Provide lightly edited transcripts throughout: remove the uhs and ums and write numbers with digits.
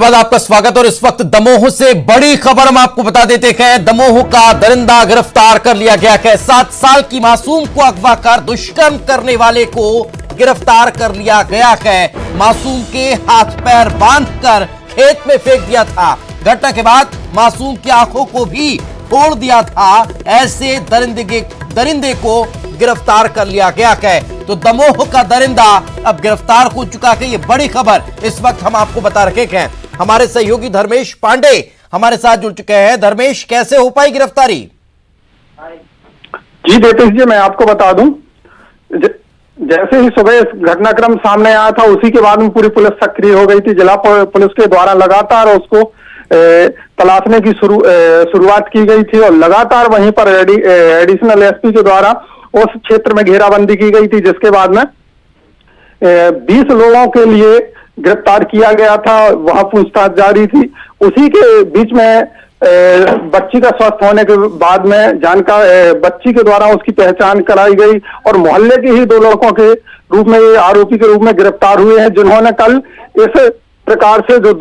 बाद आपका स्वागत। और इस वक्त दमोह से बड़ी खबर हम आपको बता देते हैं। दमोह का दरिंदा गिरफ्तार कर लिया गया है। 7 साल की मासूम को अगवा कर दुष्कर्म करने वाले को गिरफ्तार कर लिया गया है। मासूम के हाथ पैर बांधकर खेत में फेंक दिया था। घटना के बाद मासूम की आंखों को भी फोड़ दिया था। ऐसे दरिंदे को गिरफ्तार कर लिया गया है। तो दमोह का दरिंदा अब गिरफ्तार हो चुका है। ये बड़ी खबर इस वक्त हम आपको बता रहे हैं। हमारे सहयोगी धर्मेश पांडे हमारे साथ जुड़ चुके हैं। धर्मेश, कैसे हो पाई गिरफ्तारी? जी देतेश जी, मैं आपको बता दूं, जैसे ही सुबह इस घटनाक्रम सामने आया था उसी के बाद में पूरी पुलिस सक्रिय हो गई थी। जिला पुलिस के द्वारा लगातार उसको तलाशने की शुरुआत की गई थी और लगातार वहीं पर एडिशनल एसपी के द्वारा उस क्षेत्र में घेराबंदी की गई थी, जिसके बाद में 20 लोगों के लिए गिरफ्तार किया गया था। वहां पूछताछ जारी थी। उसी के बीच में बच्ची का स्वस्थ होने के बाद में बच्ची के द्वारा उसकी पहचान कराई गई और मोहल्ले के ही 2 लड़कों के रूप में ये आरोपी के रूप में गिरफ्तार हुए हैं, जिन्होंने कल इस प्रकार से जो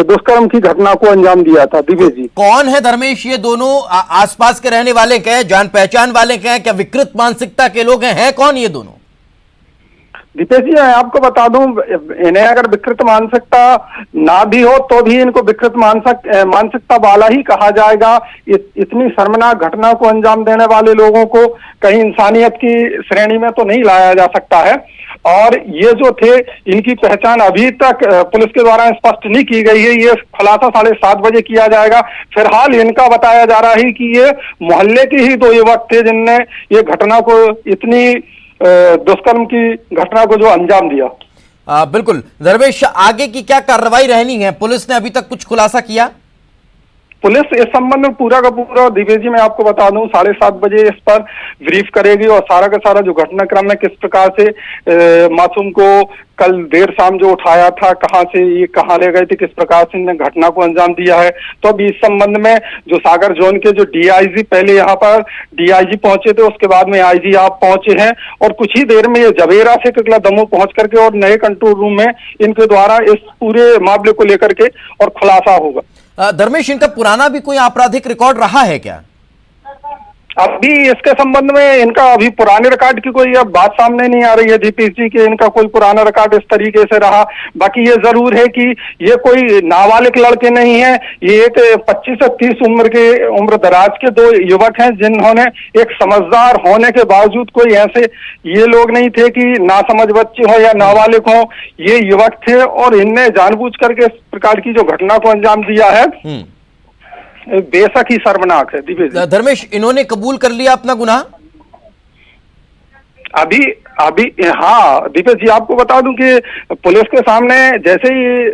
दुष्कर्म की घटना को अंजाम दिया था। दिव्य जी, कौन है धर्मेश ये दोनों? आसपास के रहने वाले क्या है? जान पहचान वाले क्या है? क्या विकृत मानसिकता के लोग हैं? कौन ये दोनों? दीपेश जी, मैं आपको बता दूं, इन्हें अगर विकृत मानसिकता ना भी हो तो भी इनको विकृत मानसिकता वाला ही कहा जाएगा। इतनी शर्मनाक घटना को अंजाम देने वाले लोगों को कहीं इंसानियत की श्रेणी में तो नहीं लाया जा सकता है। और ये जो थे, इनकी पहचान अभी तक पुलिस के द्वारा स्पष्ट नहीं की गई है। ये खुलासा 7:30 बजे किया जाएगा। फिलहाल इनका बताया जा रहा है कि ये मोहल्ले के ही 2 युवक थे जिनने ये घटना को, इतनी दुष्कर्म की घटना को जो अंजाम दिया। बिल्कुल धर्मेश, आगे की क्या कार्रवाई रहनी है? पुलिस ने अभी तक कुछ खुलासा किया? पुलिस इस संबंध में पूरा का पूरा, दिव्य जी मैं आपको बता दूं, 7:30 बजे इस पर ब्रीफ करेगी और सारा का सारा जो घटनाक्रम है, किस प्रकार से मासूम को कल देर शाम जो उठाया था, कहां से ये कहां ले गए थे, किस प्रकार से इन्होंने घटना को अंजाम दिया है। तो अभी इस संबंध में जो सागर जोन के जो डीआईजी, पहले यहाँ पर डीआईजी पहुंचे थे, उसके बाद में आईजी आप पहुंचे हैं और कुछ ही देर में ये जवेरा से किला दमोह पहुंच करके और नए कंट्रोल रूम में इनके द्वारा इस पूरे मामले को लेकर के और खुलासा होगा। धर्मेश, इनका पुराना भी कोई आपराधिक रिकॉर्ड रहा है क्या? अभी इसके संबंध में इनका अभी पुराने रिकॉर्ड की कोई अब बात सामने नहीं आ रही है दीपेश जी, कि इनका कोई पुराना रिकॉर्ड इस तरीके से रहा। बाकी ये जरूर है कि ये कोई नाबालिग लड़के नहीं है। ये एक 25 से 30 उम्र दराज के 2 युवक हैं, जिन्होंने एक समझदार होने के बावजूद, कोई ऐसे ये लोग नहीं थे कि नासमझ बच्चे हो या नाबालिग हो। ये युवक थे और इनने जानबूझ करके इस प्रकार की जो घटना को अंजाम दिया है, बेशक ही शर्मनाक है। दिव्य धर्मेश, इन्होंने कबूल कर लिया अपना गुनाह? अभी हाँ दीपेश जी, आपको बता दूं कि पुलिस के सामने जैसे ही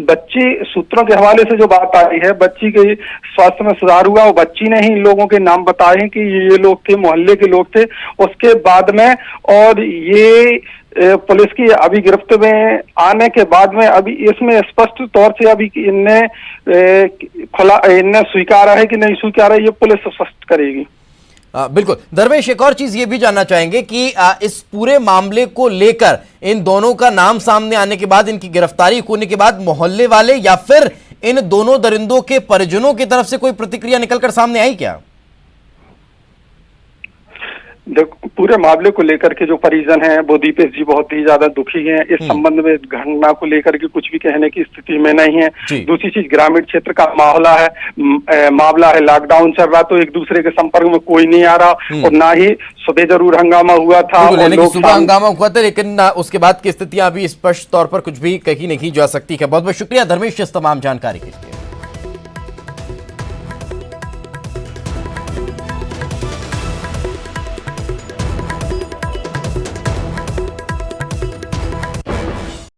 बच्ची, सूत्रों के हवाले से जो बात आई है, बच्ची के स्वास्थ्य में सुधार हुआ, वो बच्ची ने ही इन लोगों के नाम बताए कि ये लोग थे, मोहल्ले के लोग थे। उसके बाद में और ये पुलिस की अभी गिरफ्त में आने के बाद में अभी इसमें स्पष्ट तौर से अभी इनने स्वीकारा है कि नहीं स्वीकारा, ये पुलिस स्पष्ट करेगी। बिल्कुल धर्मेश, एक और चीज ये भी जानना चाहेंगे कि इस पूरे मामले को लेकर इन दोनों का नाम सामने आने के बाद, इनकी गिरफ्तारी होने के बाद मोहल्ले वाले या फिर इन दोनों दरिंदों के परिजनों की तरफ से कोई प्रतिक्रिया निकलकर सामने आई क्या? पूरे मामले को लेकर के जो परिजन हैं वो दीपेश जी बहुत ही ज्यादा दुखी हैं। इस संबंध में घटना को लेकर के कुछ भी कहने की स्थिति में नहीं है। दूसरी चीज, ग्रामीण क्षेत्र का मामला है, लॉकडाउन चल रहा, तो एक दूसरे के संपर्क में कोई नहीं आ रहा और ना ही सुबह जरूर हंगामा हुआ था। सुबह हंगामा हुआ था, लेकिन उसके बाद की स्थितियां अभी स्पष्ट तौर पर कुछ भी कही नहीं जा सकती है। बहुत बहुत शुक्रिया धर्मेश इस तमाम जानकारी के लिए।